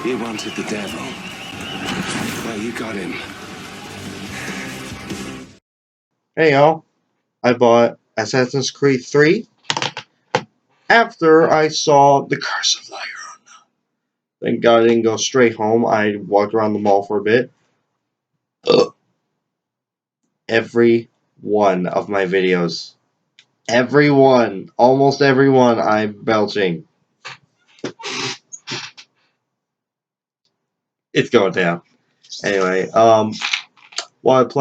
He wanted the devil. Well, you got him. Hey y'all, I bought Assassin's Creed 3 after I saw The Curse of La Llorona. Thank God I didn't go straight home. I walked around the mall for a bit. Every one of my videos, almost every one, I'm belching. It's going down. Anyway, while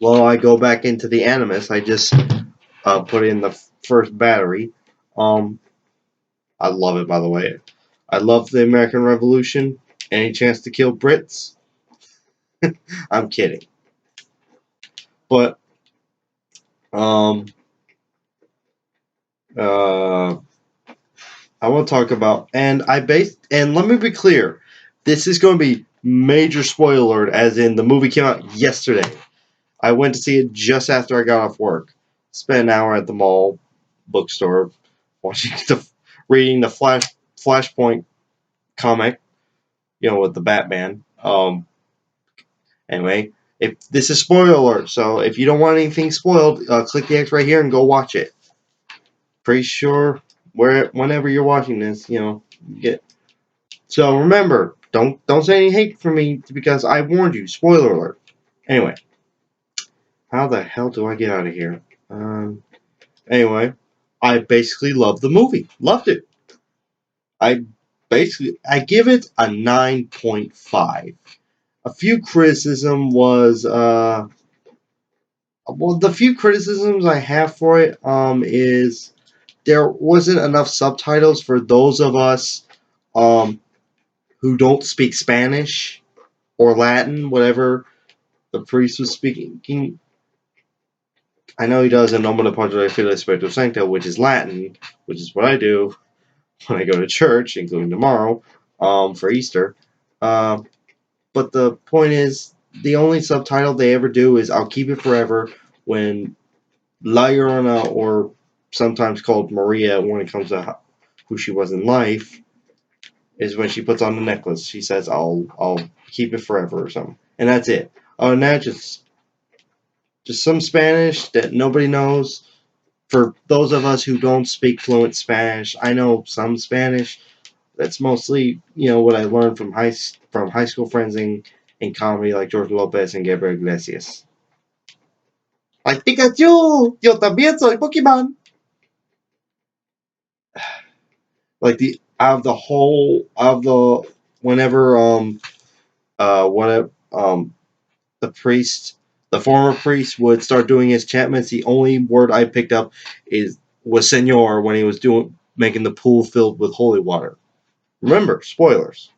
I go back into the Animus, I just put in the first battery. I love it, by the way. I love the American Revolution. Any chance to kill Brits? I'm kidding. But, I want to talk about, and let me be clear, this is going to be major spoiler alert, as in the movie came out yesterday. I went to see it just after I got off work. Spent an hour at the mall bookstore reading the Flashpoint comic, with the Batman. Anyway, if this is spoiler alert, so if you don't want anything spoiled, click the X right here and go watch it. Pretty sure whenever you're watching this, get. So remember, don't say any hate for me because I warned you. Spoiler alert. Anyway, how the hell do I get out of here? Anyway, I basically loved the movie. Loved it. I give it a 9.5. A few criticism was the few criticisms I have for it is there wasn't enough subtitles for those of us who don't speak Spanish or Latin, whatever the priest was speaking. I know he does in Nomine Padre Filii Spiritus Sancto, which is Latin, which is what I do when I go to church, including tomorrow, for Easter. But the point is, the only subtitle they ever do is "I'll Keep It Forever" when La Llorona, or sometimes called Maria when it comes to who she was in life, is when she puts on the necklace. She says, "I'll keep it forever" or something, and that's it. Oh, and that just some Spanish that nobody knows. For those of us who don't speak fluent Spanish, I know some Spanish. That's mostly, what I learned from high school friends in comedy like George Lopez and Gabriel Iglesias. Like Pikachu, yo también soy Pokemon. Like whenever the priest, the former priest would start doing his chantments, the only word I picked up was Senor when he was making the pool filled with holy water. Remember, spoilers.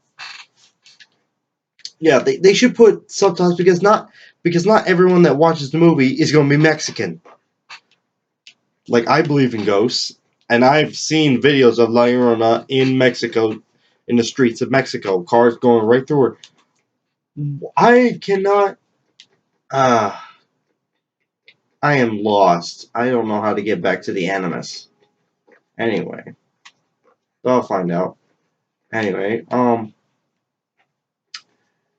Yeah, they should put subtitles because not everyone that watches the movie is going to be Mexican. Like, I believe in ghosts, and I've seen videos of La Llorona in Mexico, in the streets of Mexico, cars going right through her. I cannot. I am lost. I don't know how to get back to the Animus. Anyway, I'll find out. Anyway,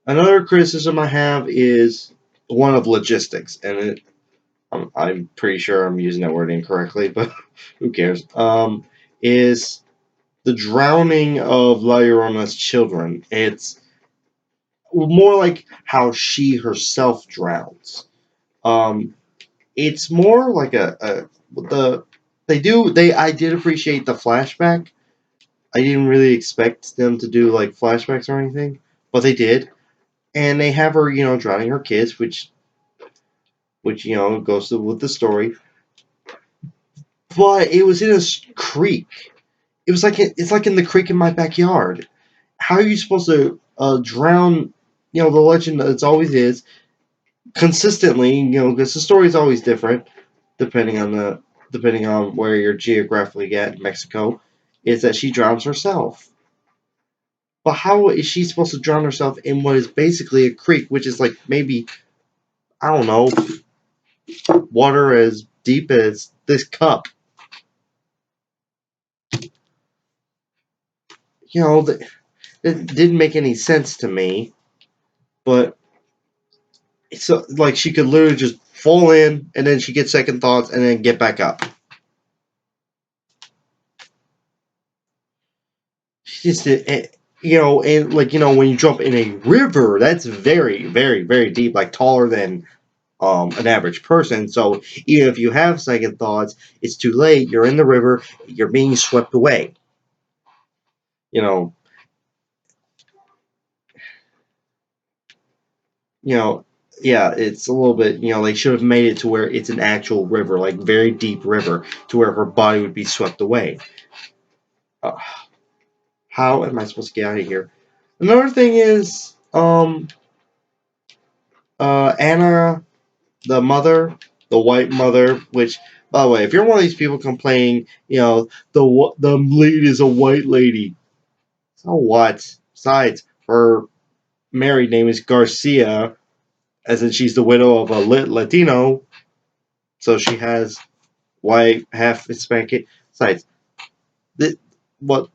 another criticism I have is one of logistics, and I'm pretty sure I'm using that word incorrectly, but who cares? Is the drowning of La Llorona's children. It's more like how she herself drowns. It's more like I did appreciate the flashback. I didn't really expect them to do like flashbacks or anything, but they did. And they have her, drowning her kids, which goes with the story. But it was in a creek. It's like in the creek in my backyard. How are you supposed to drown? The legend it's always is consistently. Because the story is always different depending on where you're geographically at in Mexico. Is that she drowns herself? But how is she supposed to drown herself in what is basically a creek, which is like maybe, I don't know, water as deep as this cup? you know, it didn't make any sense to me. But it's like she could literally just fall in, and then she gets second thoughts, and then get back up. She just you know, and like you know, when you jump in a river, that's very, very, very deep, like taller than an average person. So even if you have second thoughts, it's too late. You're in the river. You're being swept away. You know, you know, yeah, it's a little bit. You know, they should have made it to where it's an actual river, like very deep river, to where her body would be swept away. Uh, how am I supposed to get out of here? Another thing is, Anna, the mother, the white mother, which, by the way, if you're one of these people complaining, you know, the lead is a white lady. So what? Besides, her married name is Garcia, as in she's the widow of a Latino, so she has white, half Hispanic. Besides, the, what?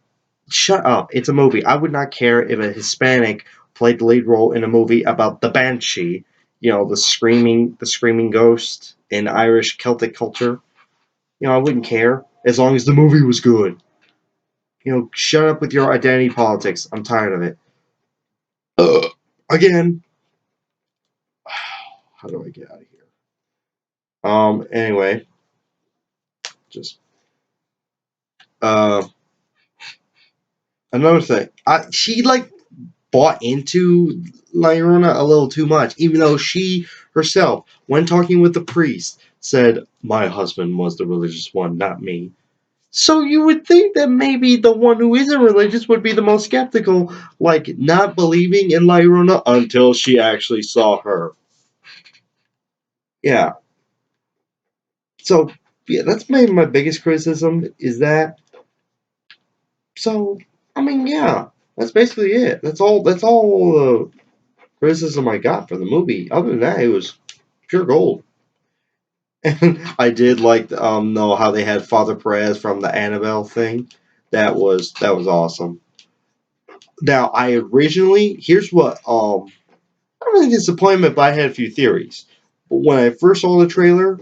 Shut up! It's a movie. I would not care if a Hispanic played the lead role in a movie about the Banshee. You know, the screaming ghost in Irish Celtic culture. You know, I wouldn't care as long as the movie was good. You know, shut up with your identity politics. I'm tired of it. Again, how do I get out of here? Anyway, just uh, another thing. She like bought into La Llorona a little too much, even though she herself, when talking with the priest, said, "My husband was the religious one, not me." So you would think that maybe the one who isn't religious would be the most skeptical, like not believing in La Llorona until she actually saw her. Yeah. So yeah, that's maybe my biggest criticism is that. So I mean, yeah, that's basically it. That's all the criticism I got for the movie. Other than that, it was pure gold. And I did like know how they had Father Perez from the Annabelle thing. That was awesome. Now I originally here's what not really disappointment, but I had a few theories. But when I first saw the trailer,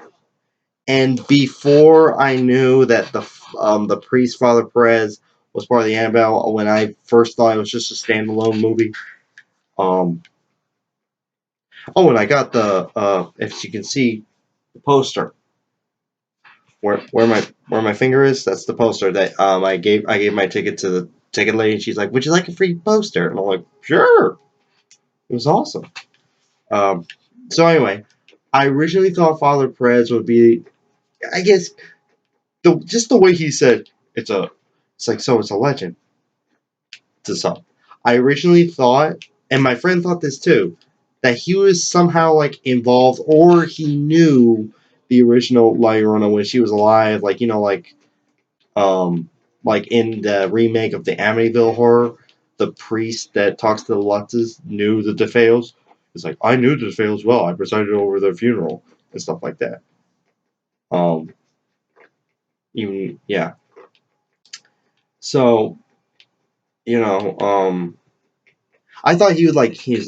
and before I knew that the priest Father Perez was part of the Annabelle, when I first thought it was just a standalone movie. Um, oh, and I got the if you can see the poster where my finger is. That's the poster that I gave my ticket to the ticket lady, and she's like, "Would you like a free poster?" And I'm like, "Sure." It was awesome. Um, so anyway, I originally thought Father Perez would be, I guess, just the way he said it's like so it's a legend to some. I originally thought, and my friend thought this too, that he was somehow like involved or he knew the original La Llorona when she was alive, like um like in the remake of the Amityville horror, the priest that talks to the Lutzes knew the DeFeos. It's like I knew the DeFeos well. I presided over their funeral and stuff like that. Um, even yeah. So I thought he was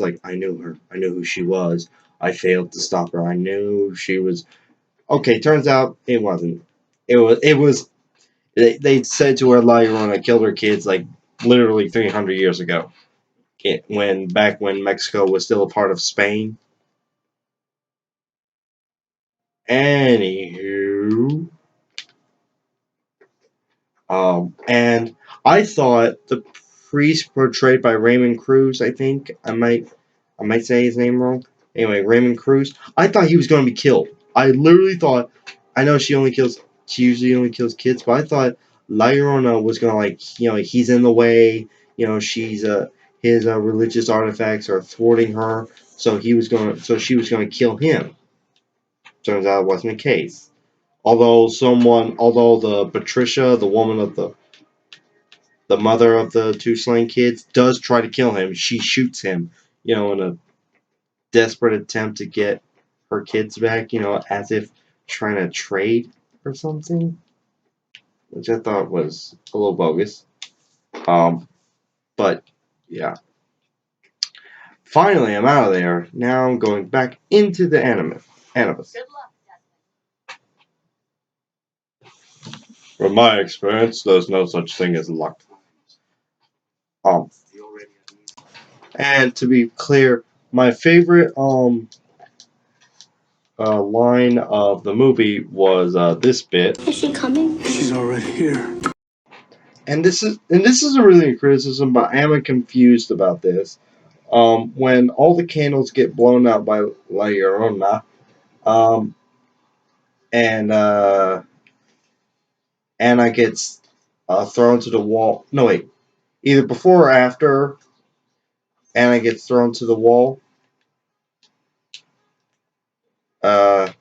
like, I knew her. I knew who she was. I failed to stop her. I knew she was okay. Turns out it wasn't. It was they said to her La Llorona killed her kids like literally 300 years ago. When Mexico was still a part of Spain. Anywho, and I thought the priest portrayed by Raymond Cruz, I think I might say his name wrong. Anyway, Raymond Cruz. I thought he was going to be killed. I literally thought. I know she usually only kills kids, but I thought La Llorona was going to he's in the way. She's his religious artifacts are thwarting her, so she was going to kill him. Turns out it wasn't the case. Although the Patricia, the woman of the mother of the two slain kids, does try to kill him. She shoots him, in a desperate attempt to get her kids back, as if trying to trade or something, which I thought was a little bogus. Um, But yeah. Finally, I'm out of there. Now I'm going back into the animus. From my experience, there's no such thing as luck. And to be clear, my favorite line of the movie was this bit. Is she coming? She's already here. And this isn't really a criticism, but I am confused about this. When all the candles get blown out by La Llorona, and Anna gets thrown to the wall. No, wait. Either before or after Anna gets thrown to the wall. The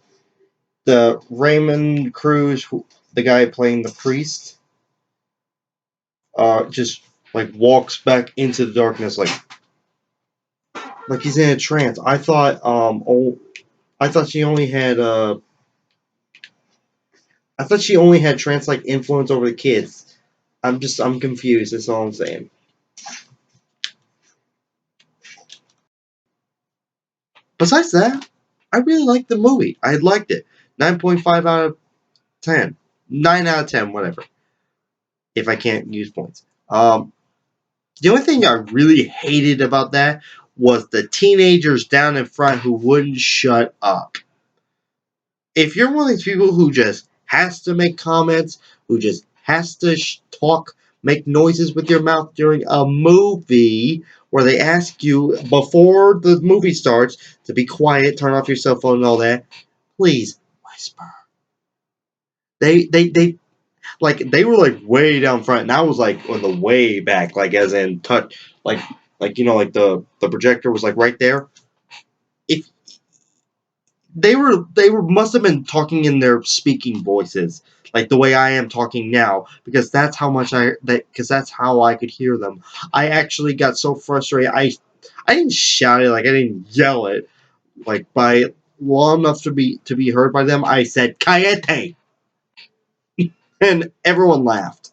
Raymond Cruz, the guy playing the priest, just like walks back into the darkness, like he's in a trance. I thought she only had trance like influence over the kids. I'm confused. That's all I'm saying. Besides that, I really liked the movie. I liked it. 9.5 out of 10. 9 out of 10, whatever. If I can't use points. The only thing I really hated about that was the teenagers down in front who wouldn't shut up. If you're one of these people who just has to make comments, who just has to talk, make noises with your mouth during a movie where they ask you before the movie starts to be quiet, turn off your cell phone and all that, please whisper. They were like way down front, and I was like on the way back, like as in touch, like like the projector was like right there. If they were must have been talking in their speaking voices, like the way I am talking now, because that's how much because that's how I could hear them. I actually got so frustrated. I didn't shout it, like I didn't yell it, like by long enough to be heard by them. I said "Cállate," and everyone laughed.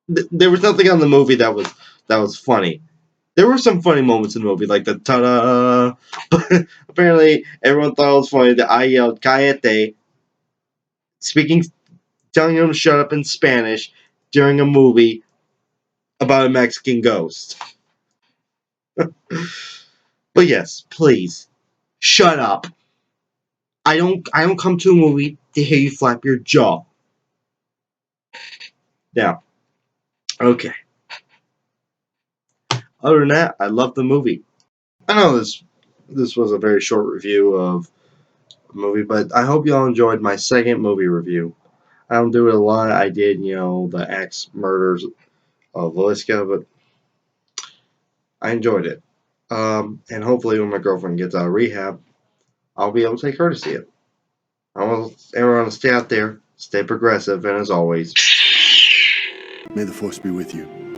There was nothing on the movie that was funny. There were some funny moments in the movie, like the ta-da, but apparently everyone thought it was funny that I yelled "Cállate," speaking, telling him to shut up in Spanish during a movie about a Mexican ghost. But yes, please, shut up. I don't come to a movie to hear you flap your jaw. Now, okay. Other than that, I love the movie. I know this was a very short review of a movie, but I hope y'all enjoyed my second movie review. I don't do it a lot. I did, the axe murders of Valiska, but I enjoyed it. And hopefully when my girlfriend gets out of rehab, I'll be able to take her to see it. I want everyone to stay out there, stay progressive, and as always, May the force be with you.